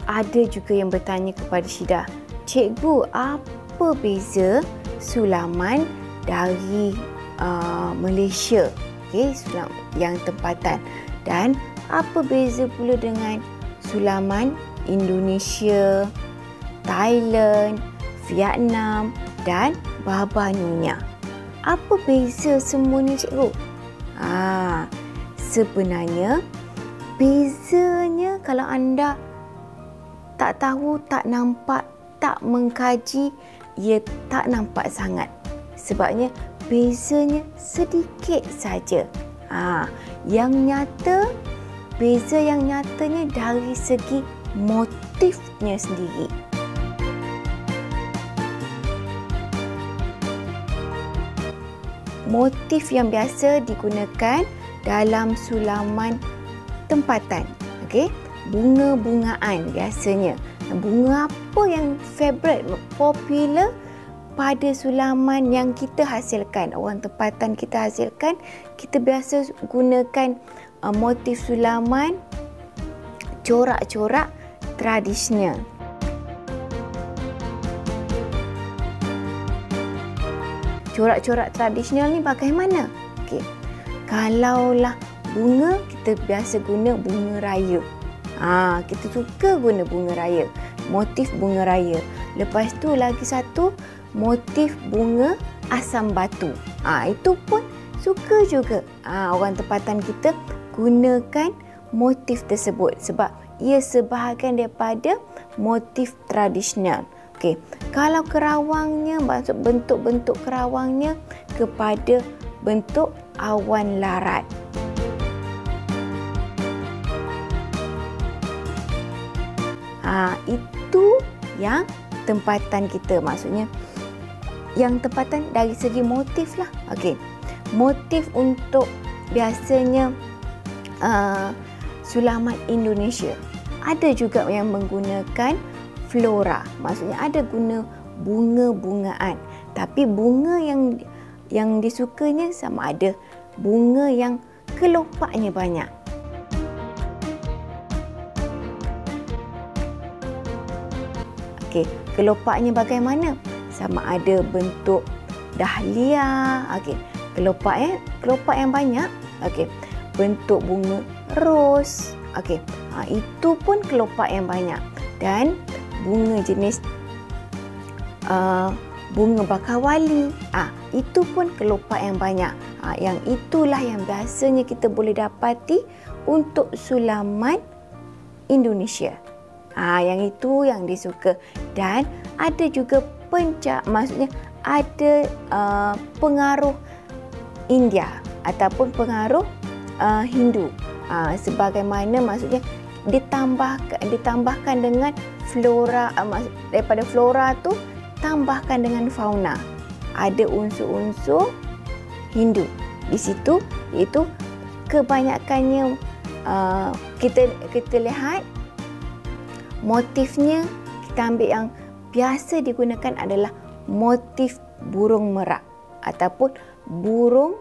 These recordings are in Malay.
ada juga yang bertanya kepada Syida, "Cikgu, apa beza sulaman dari Malaysia, yang tempatan, dan apa beza pula dengan sulaman Indonesia, Thailand, Vietnam dan Baba Nyonya? Apa beza semua ni, cikgu?" Sebenarnya bezanya kalau anda tak tahu, tak nampak, tak mengkaji, ia tak nampak sangat. Sebabnya bezanya sedikit saja. Yang nyata, beza yang nyatanya dari segi motifnya sendiri. Motif yang biasa digunakan dalam sulaman tempatan, bunga-bungaan biasanya. Bunga apa yang favorite, popular pada sulaman yang kita hasilkan, orang tempatan kita hasilkan? Kita biasa gunakan motif sulaman corak-corak tradisional. Corak-corak tradisional ni bagaimana? Kalaulah bunga, kita biasa guna bunga raya. Kita suka guna bunga raya, motif bunga raya. Lepas tu lagi satu, motif bunga asam batu. Itu pun suka juga. Orang tempatan kita gunakan motif tersebut sebab ia sebahagian daripada motif tradisional. Kalau kerawangnya, maksud bentuk-bentuk kerawangnya kepada bentuk awan larat. Itu yang tempatan kita, maksudnya yang tempatan dari segi motif lah. Motif untuk biasanya sulaman Indonesia. Ada juga yang menggunakan flora, maksudnya ada guna bunga-bungaan. Tapi bunga yang disukanya sama ada bunga yang kelopaknya banyak. Kelopaknya bagaimana? Sama ada bentuk dahlia, kelopak yang banyak, bentuk bunga ros, itu pun kelopak yang banyak. Dan bunga jenis bunga bakawali, itu pun kelopak yang banyak. Yang itulah yang biasanya kita boleh dapati untuk sulaman Indonesia. Yang itu yang disuka. Dan ada juga maksudnya ada pengaruh India ataupun pengaruh Hindu. Sebagaimana maksudnya ditambahkan dengan flora, daripada flora tu tambahkan dengan fauna. Ada unsur-unsur Hindu di situ, iaitu kebanyakannya kita lihat motifnya, kita ambil yang biasa digunakan adalah motif burung merak ataupun burung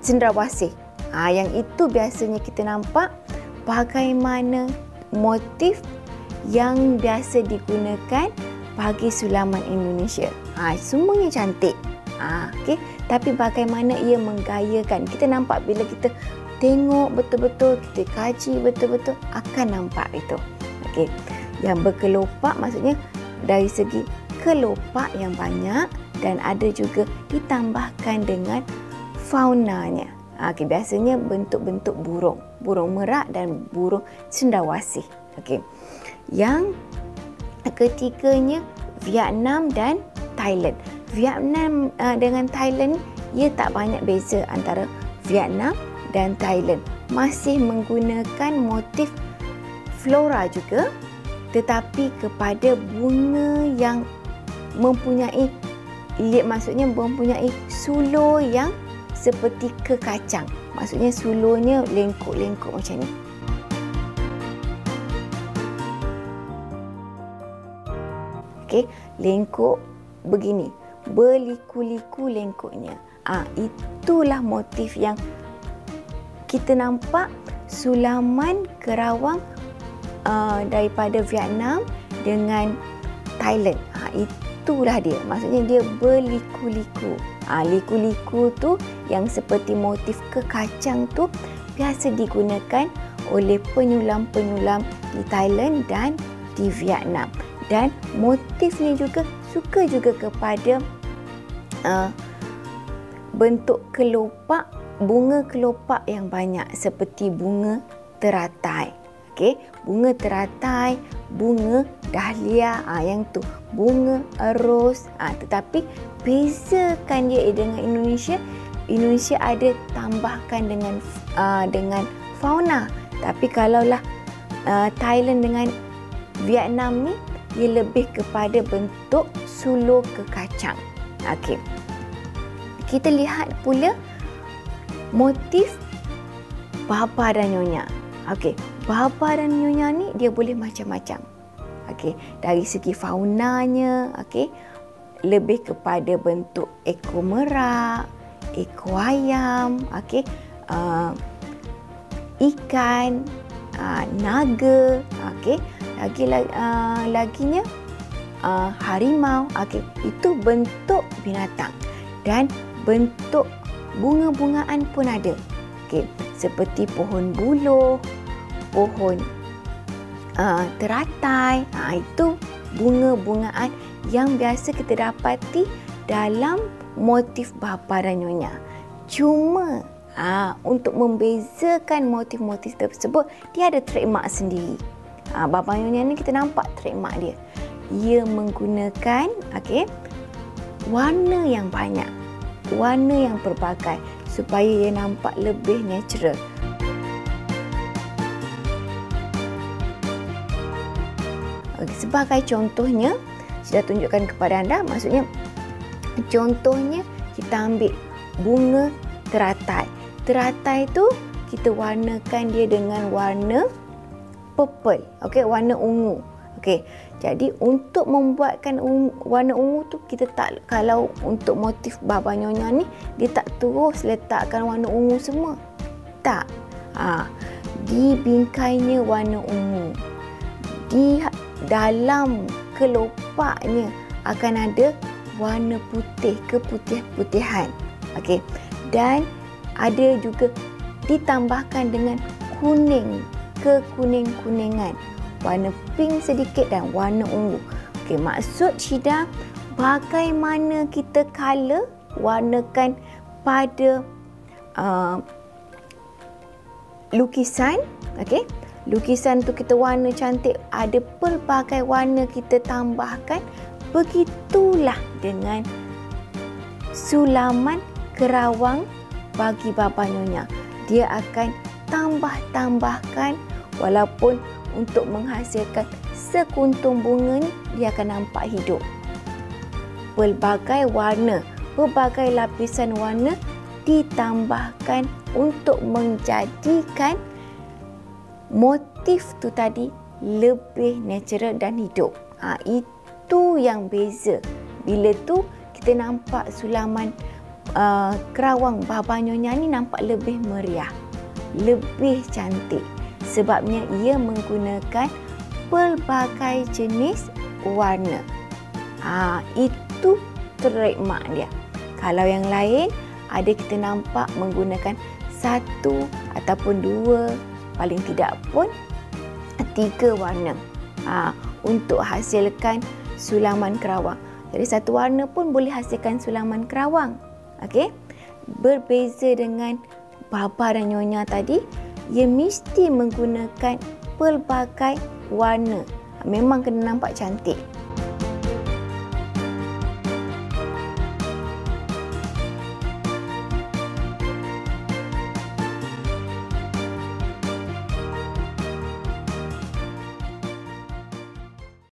cendrawasih. Yang itu biasanya kita nampak bagaimana motif yang biasa digunakan bagi sulaman Indonesia. Semuanya cantik. Tapi bagaimana ia menggayakan, kita nampak bila kita tengok betul-betul, kita kaji betul-betul, akan nampak itu. Yang berkelopak maksudnya dari segi kelopak yang banyak, dan ada juga ditambahkan dengan faunanya. Biasanya bentuk-bentuk burung merak dan burung cendrawasih. Yang ketiganya Vietnam dan Thailand. Vietnam dengan Thailand, ia tak banyak beza antara Vietnam dan Thailand. Masih menggunakan motif flora juga, tetapi kepada bunga yang mempunyai sulur yang seperti kekacang. Maksudnya sulurnya lengkuk-lengkuk macam ni. Lengkuk begini, berliku-liku lengkuknya. Itulah motif yang kita nampak sulaman kerawang daripada Vietnam dengan Thailand. Itulah dia. Maksudnya dia berliku-liku. Liku-liku tu yang seperti motif kekacang tu biasa digunakan oleh penyulam-penyulam di Thailand dan di Vietnam. Dan motifnya juga suka juga kepada bentuk kelopak, bunga kelopak yang banyak seperti bunga teratai. Okey, bunga teratai, bunga dahlia, yang tu bunga ros. Tetapi bezakan dia dengan Indonesia. Indonesia ada tambahkan dengan fauna. Tapi kalaulah Thailand dengan Vietnam ni, dia lebih kepada bentuk sulur kekacang. Okey. Kita lihat pula motif bapa dan nyonya. Okey, bapa dan nyonya ni dia boleh macam-macam. Okey, dari segi faunanya, okey, lebih kepada bentuk ekor merak, ekor ayam, okey, ikan, naga, okey, laginya harimau. Okey, itu bentuk binatang. Dan bentuk bunga-bungaan pun ada. Okey, seperti pohon buluh, pohon teratai. Itu bunga-bungaan yang biasa kita dapati dalam motif bapa dan nyonya. Cuma untuk membezakan motif-motif tersebut, dia ada trademark sendiri. Bapa nyonya ni kita nampak trademark dia. Ia menggunakan warna yang banyak, warna yang pelbagai supaya ia nampak lebih natural. Sebagai contohnya, saya dah tunjukkan kepada anda, maksudnya contohnya kita ambil bunga teratai. Teratai tu kita warnakan dia dengan warna purple, warna ungu. Jadi untuk membuatkan warna ungu tu, kita tak, kalau untuk motif bapa nyonya ni, dia tak terus letakkan warna ungu semua. Tak. Di bingkainya warna ungu. Di dalam kelopaknya akan ada warna putih, keputih-putihan. Dan ada juga ditambahkan dengan kuning, kekuning-kuningan. Warna pink sedikit dan warna ungu. Maksud Syida, bagaimana kita color warnakan pada lukisan. Lukisan tu kita warna cantik, ada pelbagai warna kita tambahkan. Begitulah dengan sulaman kerawang bagi bapa nyonya. Dia akan tambahkan, walaupun untuk menghasilkan sekuntum bunga ni, dia akan nampak hidup. Pelbagai warna, pelbagai lapisan warna ditambahkan untuk menjadikan motif tu tadi lebih natural dan hidup. Itu yang beza. Bila tu kita nampak sulaman kerawang bapa nyonya ni nampak lebih meriah, lebih cantik. Sebabnya ia menggunakan pelbagai jenis warna. Itu trademark dia. Kalau yang lain, ada kita nampak menggunakan satu ataupun dua, paling tidak pun 3 warna untuk hasilkan sulaman kerawang. Jadi satu warna pun boleh hasilkan sulaman kerawang. Berbeza dengan bapa dan nyonya tadi, ia mesti menggunakan pelbagai warna. Memang kena nampak cantik.